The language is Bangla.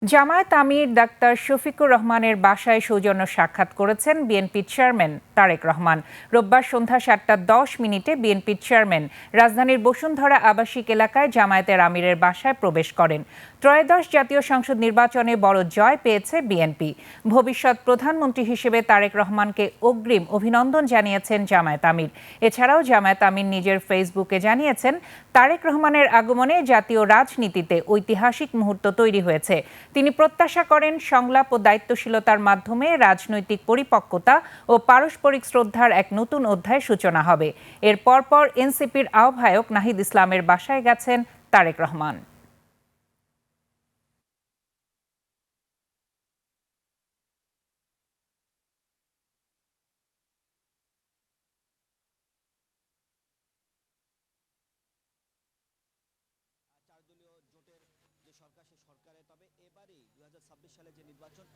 জামায়াত আমির ডাক্তার শফিকুর রহমানের বাসায় সৌজন্য সাক্ষাৎ করেছেন বিএনপির চেয়ারম্যান তারেক রহমান। রোববার সন্ধ্যা ৭টা ১০ মিনিটে বিএনপির চেয়ারম্যান রাজধানীর বসুন্ধরা আবাসিক এলাকায় জামায়াতের আমিরের বাসায় প্রবেশ করেন। ত্রয়োদশ জাতীয় সংসদ নির্বাচনে বড় জয় পেয়েছে বিএনপি। ভবিষ্যৎ প্রধানমন্ত্রী হিসেবে তারেক রহমানকে অগ্রিম অভিনন্দন জানিয়েছেন জামায়াত আমির। এছাড়াও জামায়াত আমির নিজের ফেসবুকে জানিয়েছেন, তারেক রহমানের আগমনে জাতীয় রাজনীতিতে ঐতিহাসিক মুহূর্ত তৈরি হয়েছে। তিনি প্রত্যাশা করেন, সংলাপ ও দায়িত্বশীলতার মাধ্যমে রাজনৈতিক পরিপক্কতা ও পারস্পরিক শ্রদ্ধার এক নতুন অধ্যায়ের সূচনা হবে। এর পরপর এনসিপির আহ্বায়ক নাহিদ ইসলামের বাসায় গেছেন তারেক রহমান। চার দলীয় জোটের যে সরকার, সে সরকারে তবে এবারেই 2026 সালে যে নির্বাচন